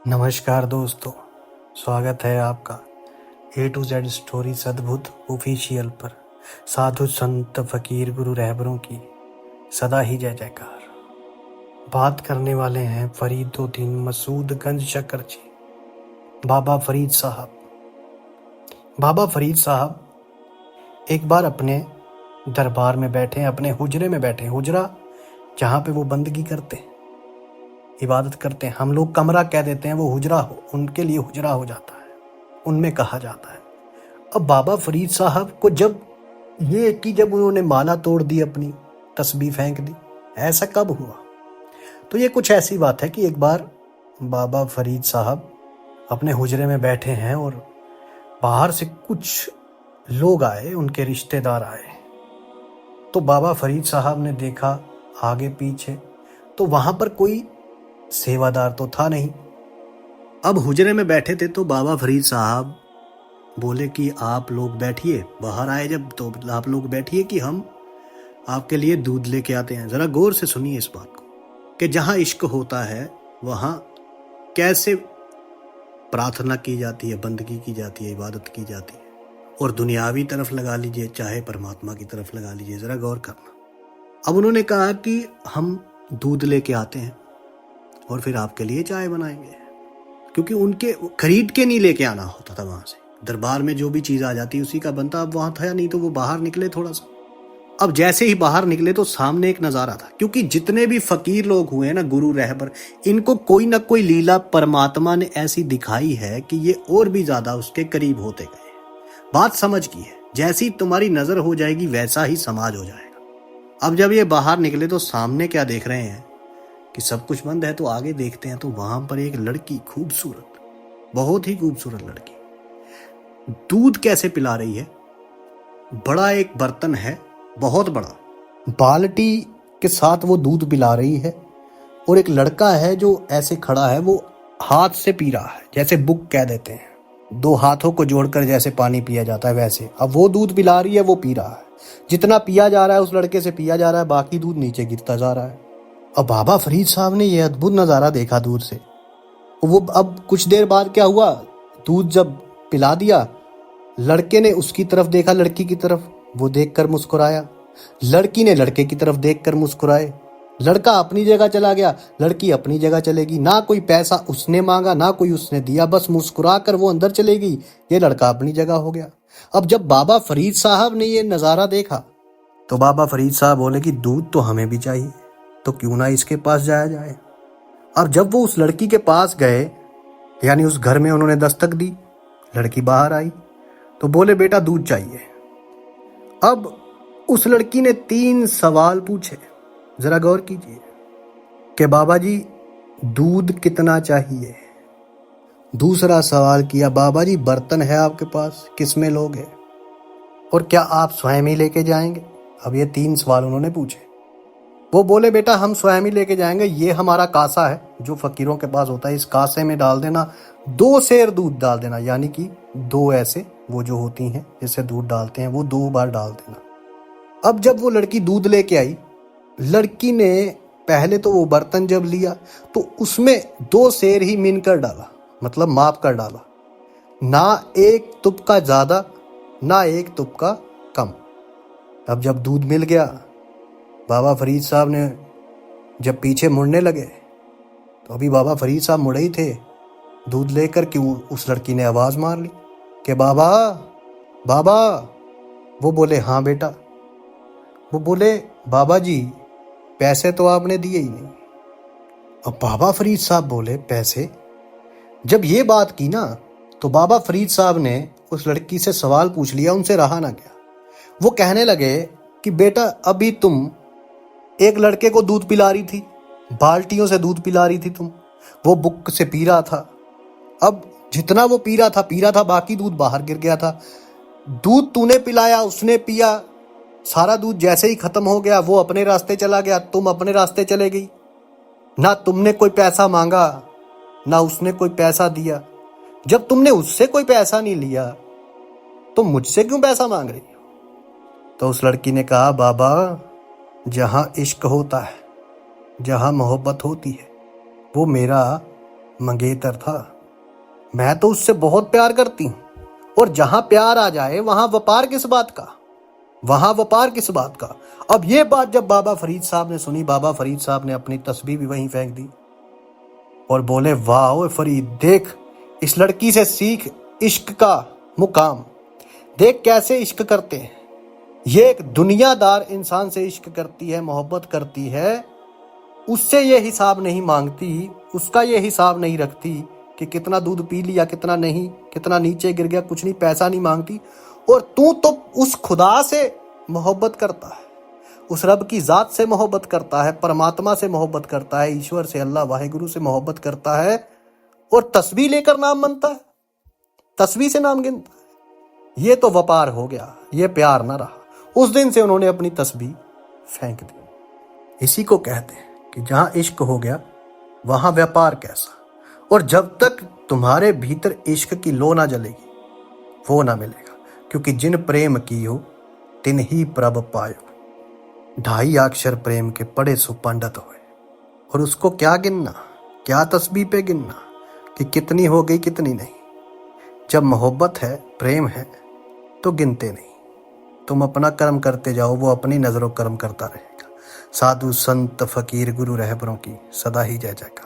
नमस्कार दोस्तों, स्वागत है आपका ए टू जेड स्टोरी सद्भुत ऑफिशियल पर। साधु संत फकीर गुरु रहबरों की सदा ही जय जयकार। बात करने वाले हैं फरीदुद्दीन मसूदगंज शक्कर जी, बाबा फरीद साहब। बाबा फरीद साहब एक बार अपने दरबार में बैठे, अपने हुजरे में बैठे। हुजरा जहाँ पे वो बंदगी करते हैं, इबादत करते हैं, हम लोग कमरा कह देते हैं, वो हुजरा हो, उनके लिए हुजरा हो जाता है, उनमें कहा जाता है। अब बाबा फरीद साहब को जब उन्होंने माला तोड़ दी, अपनी तस्बीह फेंक दी, ऐसा कब हुआ? तो ये कुछ ऐसी बात है कि एक बार बाबा फरीद साहब अपने हुजरे में बैठे हैं और बाहर से कुछ लोग आए, उनके रिश्तेदार आए। तो बाबा फरीद साहब ने देखा आगे पीछे, तो वहां पर कोई सेवादार तो था नहीं। अब हुजरे में बैठे थे तो बाबा फरीद साहब बोले कि आप लोग बैठिए, बाहर आए जब तो आप लोग बैठिए कि हम आपके लिए दूध लेके आते हैं। जरा गौर से सुनिए इस बात को कि जहां इश्क होता है वहां कैसे प्रार्थना की जाती है, बंदगी की जाती है, इबादत की जाती है। और दुनियावी तरफ लगा लीजिए चाहे परमात्मा की तरफ लगा लीजिए, जरा गौर करना। अब उन्होंने कहा कि हम दूध लेके आते हैं और फिर आपके लिए चाय बनाएंगे, क्योंकि उनके खरीद के नहीं लेके आना होता था। वहां से दरबार में जो भी चीज आ जाती उसी का बनता। अब वहां था नहीं, तो वो बाहर निकले थोड़ा सा। अब जैसे ही बाहर निकले तो सामने एक नजारा था, क्योंकि जितने भी फकीर लोग हुए ना, गुरु रहबर, इनको कोई ना कोई लीला परमात्मा ने ऐसी दिखाई है कि ये और भी ज्यादा उसके करीब होते गए। बात समझ की है, जैसी तुम्हारी नजर हो जाएगी वैसा ही समाज हो जाएगा। अब जब ये बाहर निकले तो सामने क्या देख रहे हैं कि सब कुछ बंद है। तो आगे देखते हैं तो वहां पर एक लड़की, खूबसूरत, बहुत ही खूबसूरत लड़की, दूध कैसे पिला रही है। बड़ा एक बर्तन है, बहुत बड़ा, बाल्टी के साथ वो दूध पिला रही है। और एक लड़का है जो ऐसे खड़ा है, वो हाथ से पी रहा है, जैसे बुक कह देते हैं, दो हाथों को जोड़कर जैसे पानी पिया जाता है वैसे। अब वो दूध पिला रही है, वो पी रहा है। जितना पिया जा रहा है उस लड़के से पिया जा रहा है, बाकी दूध नीचे गिरता जा रहा है। अब बाबा फरीद साहब ने यह अद्भुत नजारा देखा दूर से। वो अब कुछ देर बाद क्या हुआ, दूध जब पिला दिया, लड़के ने उसकी तरफ देखा, लड़की की तरफ, वो देखकर मुस्कुराया। लड़की ने लड़के की तरफ देखकर मुस्कुराए। लड़का अपनी जगह चला गया, लड़की अपनी जगह चलेगी। ना कोई पैसा उसने मांगा, ना कोई उसने दिया, बस मुस्कुरा कर वो अंदर चले गई। ये लड़का अपनी जगह हो गया। अब जब बाबा फरीद साहब ने ये नजारा देखा तो बाबा फरीद साहब बोले कि दूध तो हमें भी चाहिए, तो क्यों ना इसके पास जाया जाए। अब जब वो उस लड़की के पास गए, यानी उस घर में उन्होंने दस्तक दी, लड़की बाहर आई तो बोले बेटा दूध चाहिए। अब उस लड़की ने 3 सवाल पूछे, जरा गौर कीजिए कि बाबा जी दूध कितना चाहिए। दूसरा सवाल किया, बाबा जी बर्तन है आपके पास, किसमें लोगे, और क्या आप स्वयं ही लेके जाएंगे। अब ये 3 सवाल उन्होंने पूछे। वो बोले बेटा हम स्वयं ही लेके जाएंगे, ये हमारा कासा है जो फकीरों के पास होता है, इस कासे में डाल देना 2 सेर दूध डाल देना, यानी कि 2 ऐसे वो जो होती हैं जिससे दूध डालते हैं, वो 2 बार डाल देना। अब जब वो लड़की दूध लेके आई, लड़की ने पहले तो वो बर्तन जब लिया तो उसमें 2 सेर ही मिन कर डाला, मतलब माप कर डाला, ना एक तुपका ज्यादा ना एक तुपका कम। अब जब दूध मिल गया, बाबा फरीद साहब ने जब पीछे मुड़ने लगे तो अभी बाबा फरीद साहब मुड़े ही थे दूध लेकर कि उस लड़की ने आवाज मार ली कि बाबा बाबा। वो बोले हाँ बेटा। वो बोले बाबा जी पैसे तो आपने दिए ही नहीं। अब बाबा फरीद साहब बोले पैसे। जब ये बात की ना तो बाबा फरीद साहब ने उस लड़की से सवाल पूछ लिया, उनसे रहा ना गया। वो कहने लगे कि बेटा अभी तुम एक लड़के को दूध पिला रही थी, बाल्टियों से दूध पिला रही थी तुम, वो बुक से पी रहा था। अब जितना वो पी रहा था, बाकी दूध बाहर गिर गया था। दूध तूने पिलाया, उसने पिया, सारा दूध जैसे ही खत्म हो गया वो अपने रास्ते चला गया, तुम अपने रास्ते चले गई। ना तुमने कोई पैसा मांगा ना उसने कोई पैसा दिया। जब तुमने उससे कोई पैसा नहीं लिया तो मुझसे क्यों पैसा मांग रही हो? तो उस लड़की ने कहा बाबा जहां इश्क होता है, जहां मोहब्बत होती है, वो मेरा मंगेतर था। मैं तो उससे बहुत प्यार करती हूँ, और जहां प्यार आ जाए वहां व्यापार किस बात का, वहां व्यापार किस बात का। अब ये बात जब बाबा फरीद साहब ने सुनी, बाबा फरीद साहब ने अपनी तस्बीह भी वहीं फेंक दी और बोले, वाह ओए फरीद, देख इस लड़की से सीख इश्क का मुकाम, देख कैसे इश्क करते हैं। ये एक दुनियादार इंसान से इश्क करती है, मोहब्बत करती है, उससे ये हिसाब नहीं मांगती, उसका ये हिसाब नहीं रखती कि कितना दूध पी लिया, कितना नहीं, कितना नीचे गिर गया, कुछ नहीं, पैसा नहीं मांगती। और तू तो उस खुदा से मोहब्बत करता है, उस रब की ज़ात से मोहब्बत करता है, परमात्मा से मोहब्बत करता है, ईश्वर से, अल्लाह वाहिगुरु से मोहब्बत करता है, और तस्बीह लेकर नाम मनता है, तस्बीह से नाम गिनता है। ये तो व्यापार हो गया, ये प्यार ना रहा। उस दिन से उन्होंने अपनी तस्बीह फेंक दी। इसी को कहते हैं कि जहां इश्क हो गया वहां व्यापार कैसा। और जब तक तुम्हारे भीतर इश्क की लो ना जलेगी वो ना मिलेगा, क्योंकि जिन प्रेम की हो तिन ही प्रभ पायो। 2.5 अक्षर प्रेम के पढ़े सो पंडित होए। और उसको क्या गिनना, क्या तस्बीह पे गिनना कि कितनी हो गई कितनी नहीं। जब मोहब्बत है, प्रेम है, तो गिनते नहीं। तुम अपना कर्म करते जाओ, वो अपनी नजरों कर्म करता रहेगा। साधु संत फकीर गुरु रहबरों की सदा ही जय जयकार।